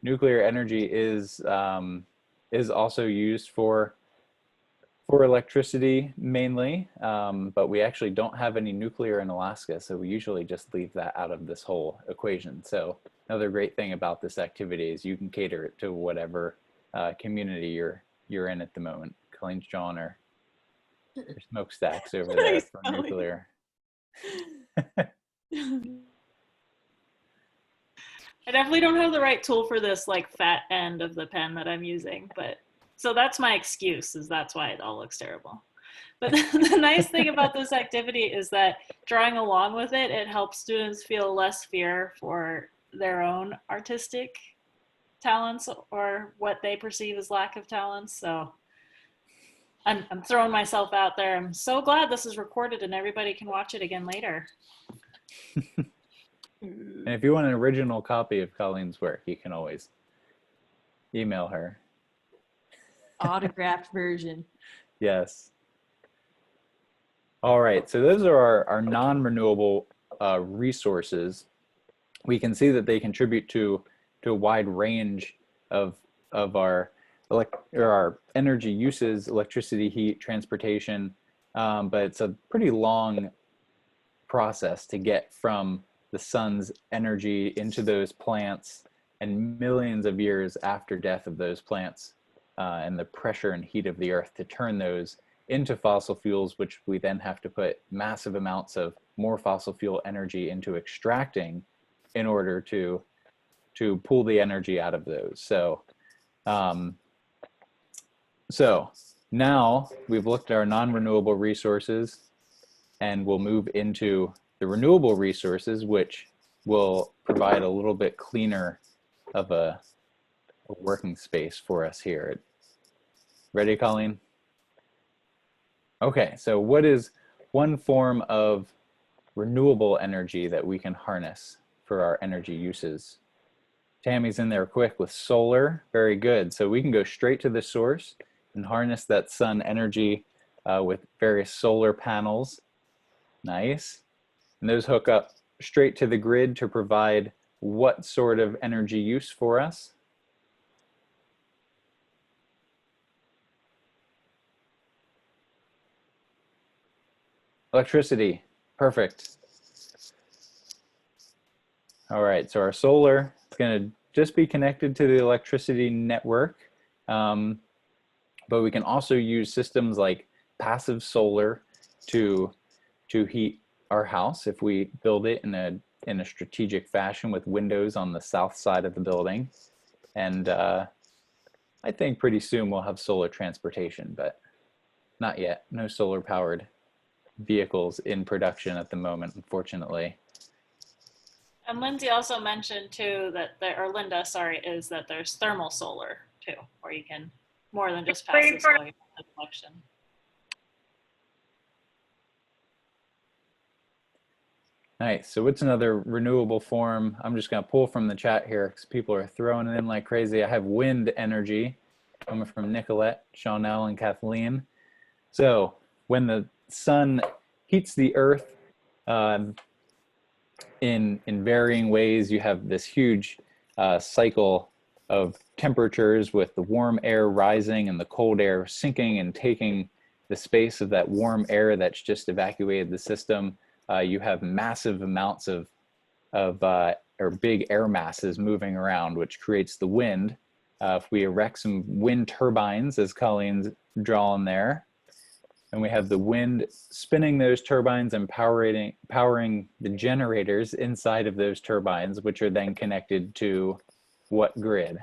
Nuclear energy is also used for electricity mainly, but we actually don't have any nuclear in Alaska, so we usually just leave that out of this whole equation. So another great thing about this activity is you can cater it to whatever community you're in at the moment. Colleen's drawing her smokestacks over there Nice, for Colleen. nuclear. I definitely don't have the right tool for this like fat end of the pen that I'm using, but so that's my excuse, is that's why it all looks terrible. But the nice thing about this activity is that drawing along with it, it helps students feel less fear for their own artistic talents or what they perceive as lack of talents. So I'm throwing myself out there. I'm so glad this is recorded and everybody can watch it again later. And if you want an original copy of Colleen's work, you can always email her. Autographed version. Yes. All right, so those are our non-renewable resources. We can see that they contribute to a wide range of our energy uses, electricity, heat, transportation, but it's a pretty long process to get from the sun's energy into those plants, and millions of years after death of those plants and the pressure and heat of the earth to turn those into fossil fuels, which we then have to put massive amounts of more fossil fuel energy into extracting in order to pull the energy out of those. So now we've looked at our non-renewable resources, and we'll move into the renewable resources, which will provide a little bit cleaner of a working space for us here. Ready, Colleen? Okay, so what is one form of renewable energy that we can harness for our energy uses? Tammy's in there quick with solar. Very good. So we can go straight to the source and harness that sun energy with various solar panels. Nice. And those hook up straight to the grid to provide what sort of energy use for us? Electricity. Perfect. All right, so our solar is going to just be connected to the electricity network, but we can also use systems like passive solar to heat our house if we build it in a strategic fashion with windows on the south side of the building. And I think pretty soon we'll have solar transportation, but not yet. No solar powered vehicles in production at the moment, unfortunately. And Lindsay also mentioned too that or Linda, sorry, is that there's thermal solar too, where you can more than just passive solar, you can have collection. Nice. So what's another renewable form? I'm just going to pull from the chat here because people are throwing it in like crazy. I have wind energy coming from Nicolette, Chanel, and Kathleen. So when the sun heats the earth in varying ways, you have this huge cycle of temperatures with the warm air rising and the cold air sinking and taking the space of that warm air that's just evacuated the system. You have massive amounts of or big air masses moving around, which creates the wind. If we erect some wind turbines, as Colleen's drawing there, and we have the wind spinning those turbines and powering the generators inside of those turbines, which are then connected to what grid?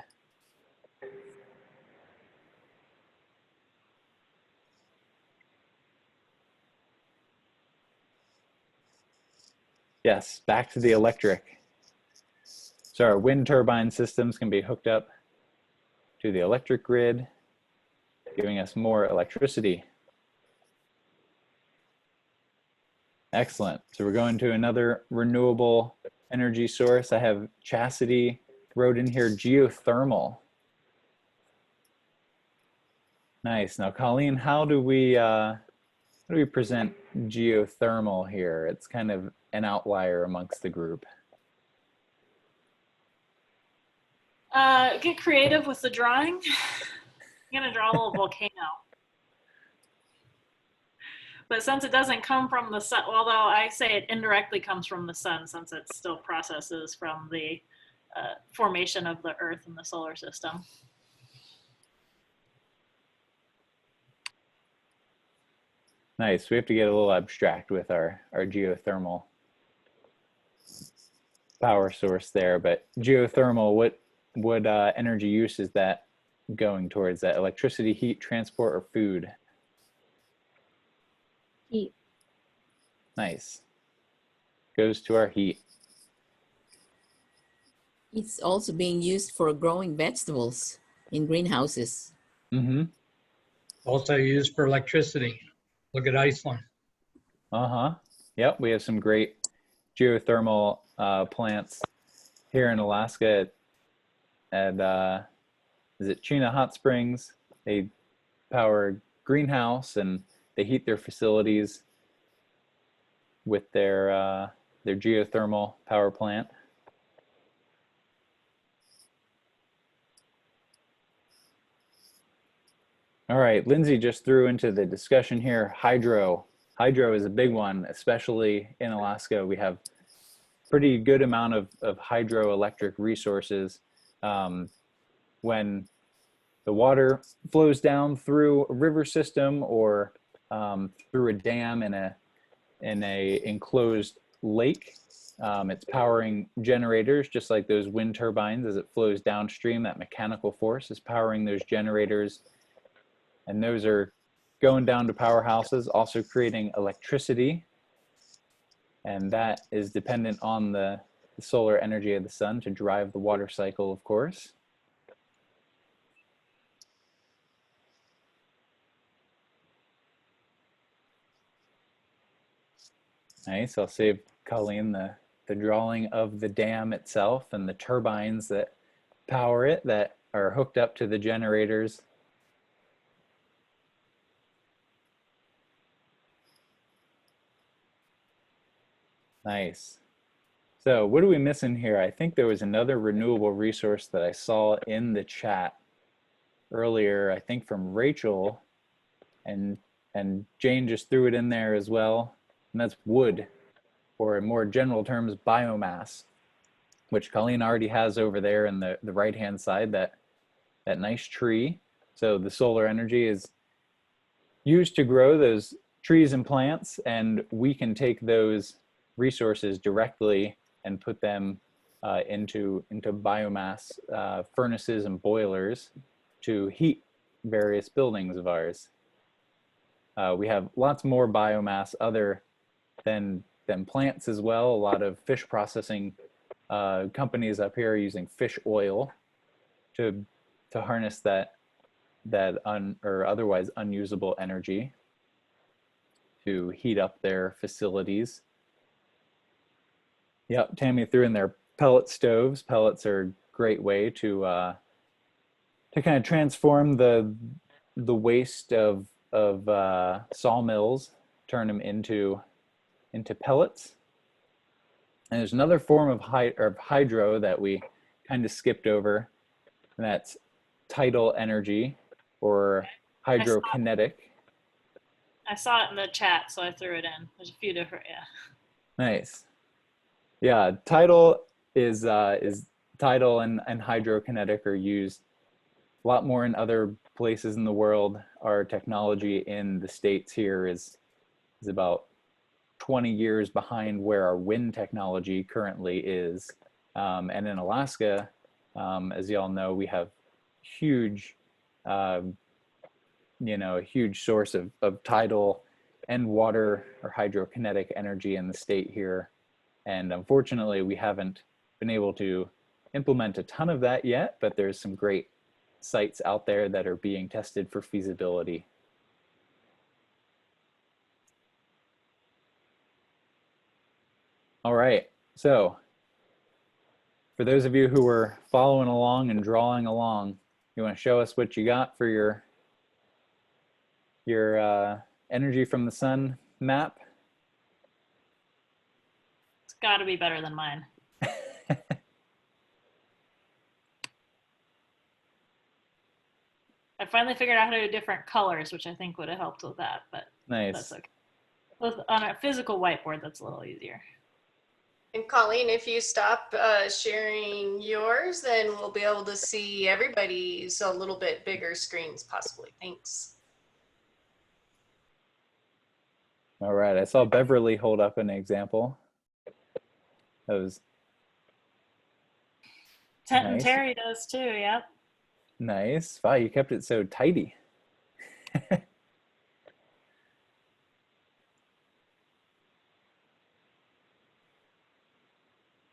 Yes, back to the electric. So our wind turbine systems can be hooked up to the electric grid, giving us more electricity. Excellent. So we're going to another renewable energy source. I have Chastity wrote in here geothermal. Nice. Now, Colleen, how do we present geothermal here? It's kind of an outlier amongst the group. Get creative with the drawing. I'm gonna draw a little volcano. But since it doesn't come from the sun, although I say it indirectly comes from the sun, since it still processes from the formation of the Earth and the solar system. Nice. We have to get a little abstract with our geothermal power source there, but geothermal, what energy use is that going towards? That electricity, heat, transport, or food? Heat. Nice. Goes to our heat. It's also being used for growing vegetables in greenhouses. Mm-hmm. Also used for electricity. Look at Iceland. Uh-huh. Yep, we have some great geothermal plants here in Alaska at is it Chena Hot Springs? They power a greenhouse and they heat their facilities with their geothermal power plant. All right, Lindsay just threw into the discussion here, hydro. Hydro is a big one, especially in Alaska. We have pretty good amount of hydroelectric resources. When the water flows down through a river system or through a dam in a enclosed lake, it's powering generators, just like those wind turbines. As it flows downstream, that mechanical force is powering those generators, and those are going down to powerhouses, also creating electricity, and that is dependent on the solar energy of the sun to drive the water cycle, of course. Nice. I'll save Colleen the drawing of the dam itself and the turbines that power it that are hooked up to the generators. Nice. So what are we missing here? I think there was another renewable resource that I saw in the chat earlier, I think from Rachel, and Jane just threw it in there as well, and that's wood, or in more general terms, biomass, which Colleen already has over there in the right-hand side, that nice tree. So the solar energy is used to grow those trees and plants, and we can take those resources directly and put them into biomass furnaces and boilers to heat various buildings of ours. We have lots more biomass other than plants as well. A lot of fish processing companies up here are using fish oil to harness that or otherwise unusable energy to heat up their facilities. Yep, Tammy threw in there pellet stoves. Pellets are a great way to kind of transform the waste of sawmills, turn them into pellets. And there's another form of hydro that we kind of skipped over, and that's tidal energy or hydrokinetic. I saw it in the chat, so I threw it in. There's a few different, yeah. Nice. Yeah, tidal is tidal and hydrokinetic are used a lot more in other places in the world. Our technology in the States here is about 20 years behind where our wind technology currently is. And in Alaska, as you all know, we have huge, a huge source of tidal and water or hydrokinetic energy in the state here. And unfortunately, we haven't been able to implement a ton of that yet, but there's some great sites out there that are being tested for feasibility. All right, so for those of you who were following along and drawing along, you want to show us what you got for your energy from the sun map? It's got to be better than mine. I finally figured out how to do different colors, which I think would have helped with that, but nice. That's okay. On a physical whiteboard, that's a little easier. And Colleen, if you stop sharing yours, then we'll be able to see everybody's a little bit bigger screens possibly. Thanks. All right, I saw Beverly hold up an example. That was nice. Terry does too, yep. Nice. Wow, you kept it so tidy.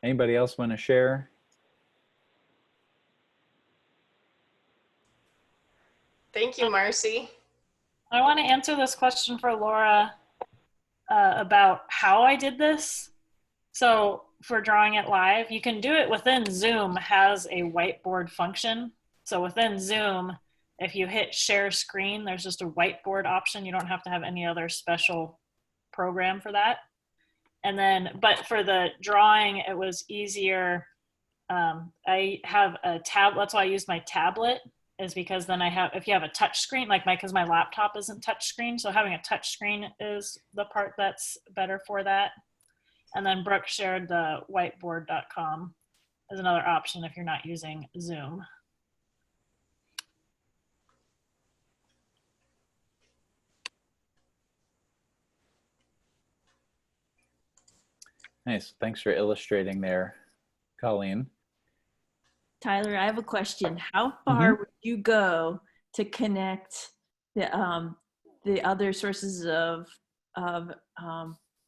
Anybody else want to share? Thank you, Marcy. I want to answer this question for Laura about how I did this. So for drawing it live, you can do it within Zoom, has a whiteboard function. So within Zoom, if you hit share screen, there's just a whiteboard option. You don't have to have any other special program for that. And then, but for the drawing, it was easier. I have a tab, that's why I use my tablet, is because then I have, if you have a touch screen, like because my laptop isn't touch screen, so having a touch screen is the part that's better for that. And then Brooke shared the whiteboard.com as another option if you're not using Zoom. Nice. Thanks for illustrating there, Colleen. Tyler, I have a question. How far would you go to connect the other sources of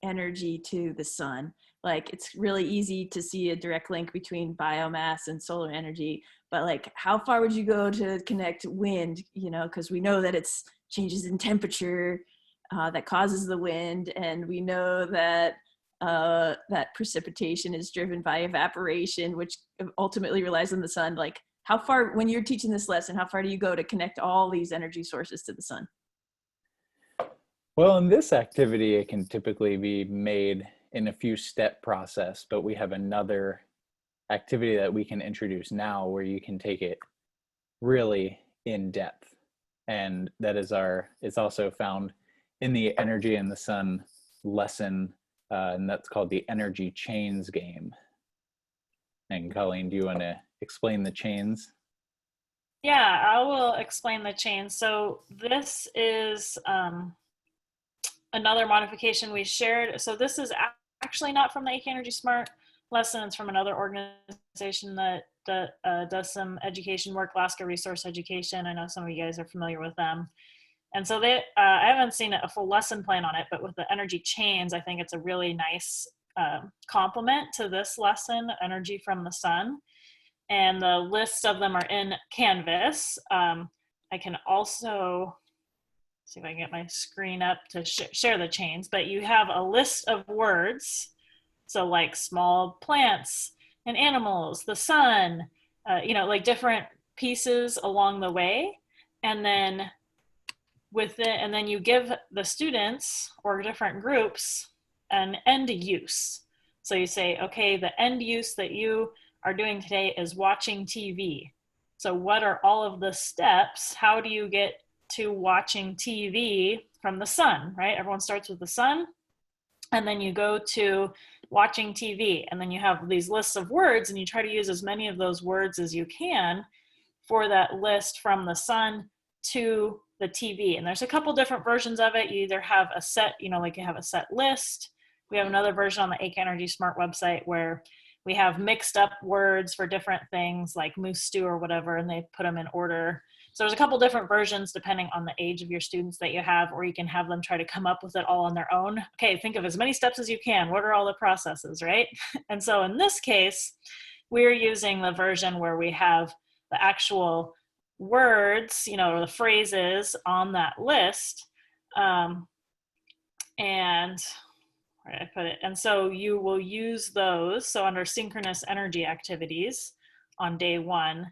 energy to the sun? Like, it's really easy to see a direct link between biomass and solar energy, but like, how far would you go to connect wind? You know, because we know that it's changes in temperature that causes the wind, and we know that that precipitation is driven by evaporation, which ultimately relies on the sun. Like, how far, when you're teaching this lesson, how far do you go to connect all these energy sources to the sun? Well, in this activity, it can typically be made in a few step process, but we have another activity that we can introduce now where you can take it really in depth. And that is it's also found in the Energy in the Sun lesson, and that's called the energy chains game. And Colleen, do you want to explain the chains? Yeah, I will explain the chains. So this is another modification we shared. So this is actually not from the AK Energy Smart lesson. It's from another organization that does some education work, Alaska Resource Education. I know some of you guys are familiar with them. And so they, I haven't seen a full lesson plan on it, but with the energy chains, I think it's a really nice complement to this lesson, Energy from the Sun. And the lists of them are in Canvas. I can also see if I can get my screen up to share the chains, but you have a list of words. So like small plants and animals, the sun, you know, like different pieces along the way. And then and then you give the students or different groups an end use. So you say, okay, the end use that you are doing today is watching TV. So what are all of the steps? How do you get to watching TV from the sun, right? Everyone starts with the sun, and then you go to watching TV, and then you have these lists of words, and you try to use as many of those words as you can for that list from the sun to the TV. And there's a couple different versions of it. You either have a set, you know, like you have a set list. We have another version on the AK Energy Smart website where we have mixed up words for different things like moose stew or whatever, and they put them in order. So there's a couple different versions depending on the age of your students that you have, or you can have them try to come up with it all on their own. Okay, think of as many steps as you can. What are all the processes, right? And so in this case, we're using the version where we have the actual words, you know, or the phrases on that list. And where did I put it? And so you will use those. So under synchronous energy activities on day one,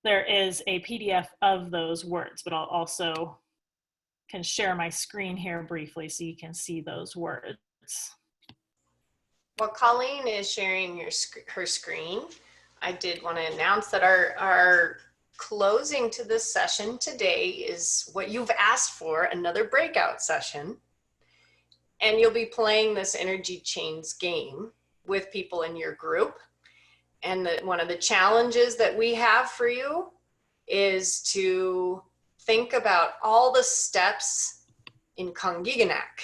there is a PDF of those words, but I'll also can share my screen here briefly so you can see those words. While Colleen is sharing her screen, I did want to announce that our closing to this session today is what you've asked for, another breakout session. And you'll be playing this energy chains game with people in your group. And one of the challenges that we have for you is to think about all the steps in Kongiganak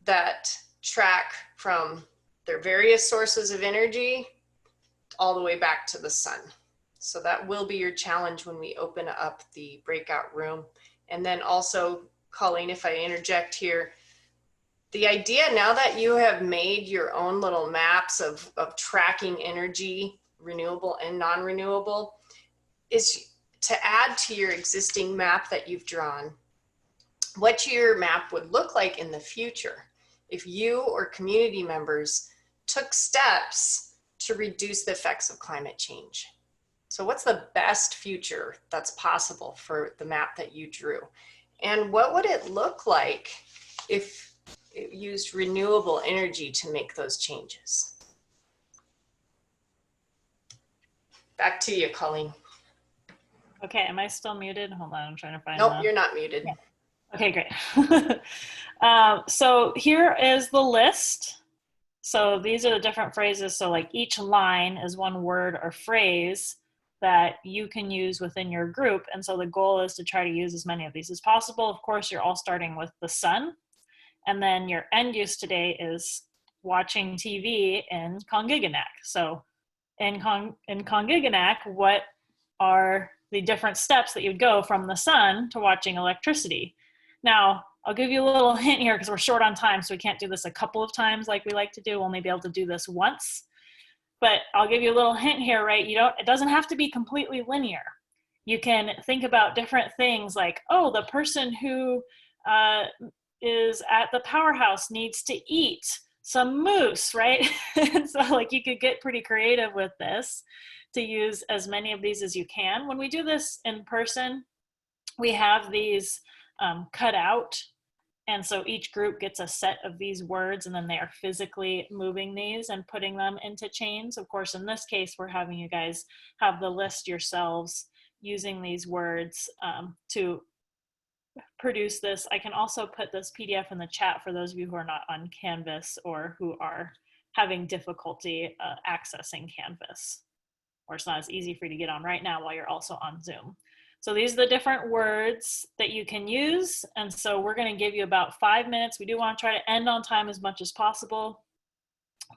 that track from their various sources of energy all the way back to the sun. So that will be your challenge when we open up the breakout room. And then also, Colleen, if I interject here, the idea now that you have made your own little maps of tracking energy, renewable and non-renewable, is to add to your existing map that you've drawn what your map would look like in the future if you or community members took steps to reduce the effects of climate change. So what's the best future that's possible for the map that you drew? And what would it look like if it used renewable energy to make those changes? Back to you, Colleen. Okay, am I still muted? Hold on, I'm trying to find. Nope, you're not muted. Yeah. Okay, great. So here is the list. So these are the different phrases. So like each line is one word or phrase that you can use within your group. And so the goal is to try to use as many of these as possible. Of course, you're all starting with the sun. And then your end use today is watching TV in Congiganak. So in Congiganak, what are the different steps that you'd go from the sun to watching electricity? Now, I'll give you a little hint here because we're short on time, so we can't do this a couple of times like we like to do. We'll only be able to do this once. But I'll give you a little hint here, right? It doesn't have to be completely linear. You can think about different things like, oh, the person who is at the powerhouse needs to eat some moose, right? And so like you could get pretty creative with this to use as many of these as you can. When we do this in person, we have these cut out. And so each group gets a set of these words and then they are physically moving these and putting them into chains. Of course, in this case, we're having you guys have the list yourselves using these words to produce this. I can also put this PDF in the chat for those of you who are not on Canvas or who are having difficulty accessing Canvas, or it's not as easy for you to get on right now while you're also on Zoom. So these are the different words that you can use. And so we're going to give you about 5 minutes. We do want to try to end on time as much as possible,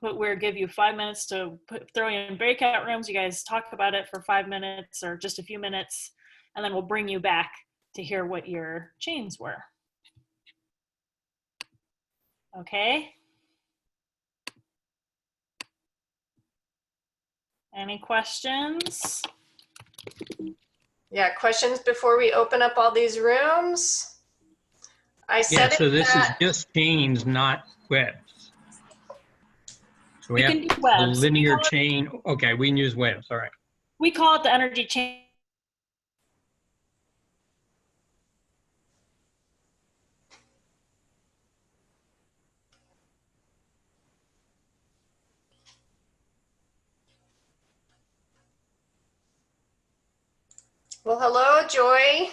but we'll give you 5 minutes to throw you in breakout rooms. You guys talk about it for 5 minutes or just a few minutes, and then we'll bring you back to hear what your chains were. Okay. Any questions? Yeah, questions before we open up all these rooms? I said Yeah, so this is just chains, not webs. So we You have can do a webs. linear chain. Okay, we can use webs. All right. We call it the energy chain. Well, hello, Joy.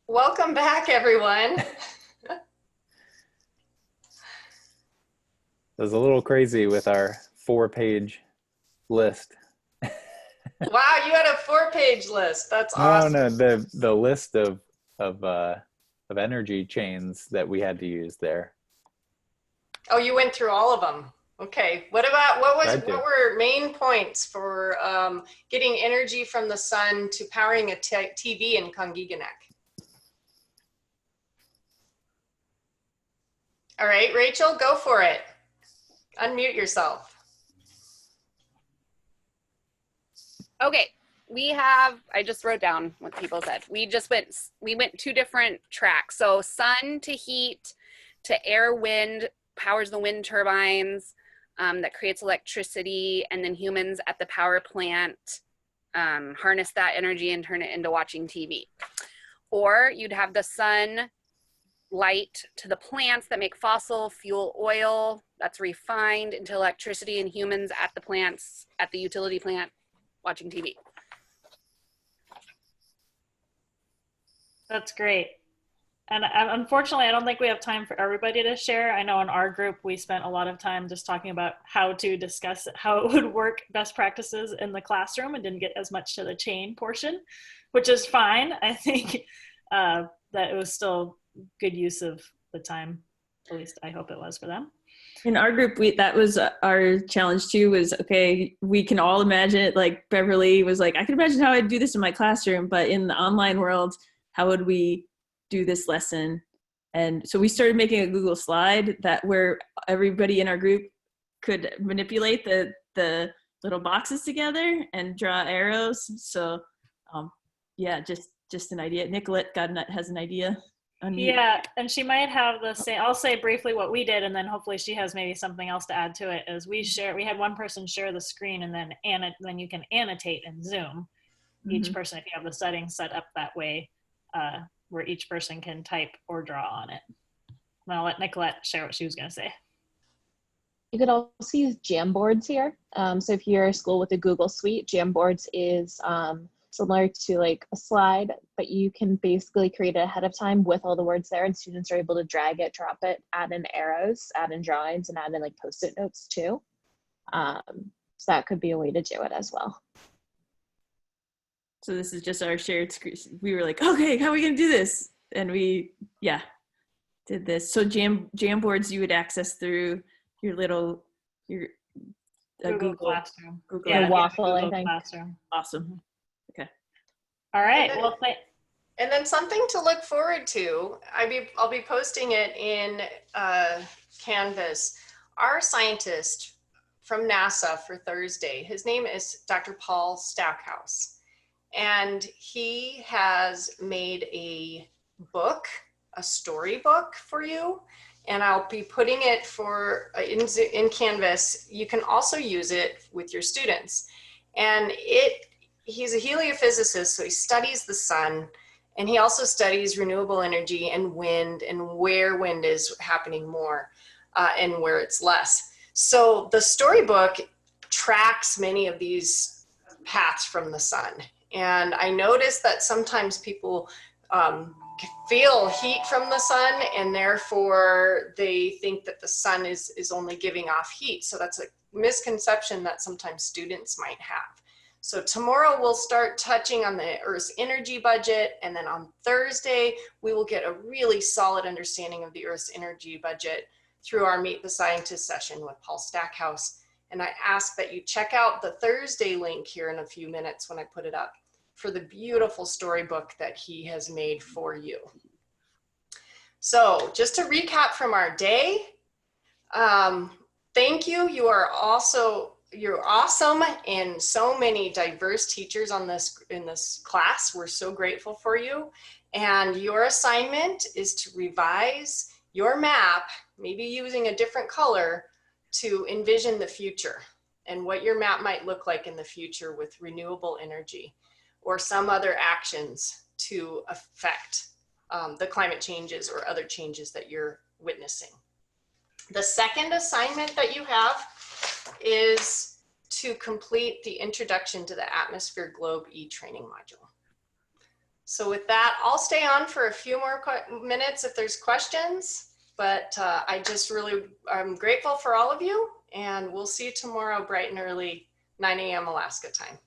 Welcome back, everyone. It was a little crazy with our 4-page list. Wow, you had a 4-page list. That's awesome. No, the list of energy chains that we had to use there. Oh, you went through all of them. Okay. What were main points for getting energy from the sun to powering a TV in Kongiganek? All right, Rachel, go for it. Unmute yourself. Okay, I just wrote down what people said. We went 2 different tracks. So sun to heat to air, wind, powers the wind turbines that creates electricity, and then humans at the power plant harness that energy and turn it into watching TV. Or you'd have the sun light to the plants that make fossil fuel oil that's refined into electricity, and humans at the plants, at the utility plant, watching TV. That's great. And unfortunately, I don't think we have time for everybody to share. I know in our group, we spent a lot of time just talking about how to discuss how it would work, best practices in the classroom, and didn't get as much to the chain portion, which is fine. I think that it was still good use of the time. At least I hope it was for them. In our group, that was our challenge too, was, okay, we can all imagine it. Like Beverly was like, I can imagine how I'd do this in my classroom, but in the online world, how would we do this lesson? And so we started making a Google slide where everybody in our group could manipulate the little boxes together and draw arrows. So yeah, just an idea. Nicolette has an idea. Yeah, and she might have the same. I'll say briefly what we did, and then hopefully she has maybe something else to add to it. As we had one person share the screen, and then you can annotate in Zoom. Each person, if you have the settings set up that way, where each person can type or draw on it. And I'll let Nicolette share what she was going to say. You could also use Jamboards here. So if you're a school with a Google Suite, Jamboards is similar to like a slide, but you can basically create it ahead of time with all the words there, and students are able to drag it, drop it, add in arrows, add in drawings, and add in like post-it notes too. So that could be a way to do it as well. So this is just our shared screen. We were like, okay, how are we gonna do this? And we, did this. So Jamboards you would access through your Google Classroom. Google Waffle, I think. Classroom. Awesome. Okay. All right. And then something to look forward to. I'll be posting it in Canvas. Our scientist from NASA for Thursday, his name is Dr. Paul Stackhouse. And he has made a book, a storybook for you. And I'll be putting it in Canvas. You can also use it with your students. And he's a heliophysicist, so he studies the sun. And he also studies renewable energy and wind, and where wind is happening more and where it's less. So the storybook tracks many of these paths from the sun. And I noticed that sometimes people feel heat from the sun, and therefore they think that the sun is only giving off heat. So that's a misconception that sometimes students might have. So tomorrow we'll start touching on the Earth's energy budget, and then on Thursday we will get a really solid understanding of the Earth's energy budget through our Meet the Scientist session with Paul Stackhouse. And I ask that you check out the Thursday link here in a few minutes when I put it up for the beautiful storybook that he has made for you. So just to recap from our day, thank you. You're awesome, and so many diverse teachers in this class. We're so grateful for you. And your assignment is to revise your map, maybe using a different color, to envision the future and what your map might look like in the future with renewable energy or some other actions to affect the climate changes or other changes that you're witnessing. The second assignment that you have is to complete the Introduction to the Atmosphere Globe e-training module. So with that, I'll stay on for a few more minutes if there's questions, but I just really, I'm grateful for all of you, and we'll see you tomorrow bright and early, 9 a.m. Alaska time.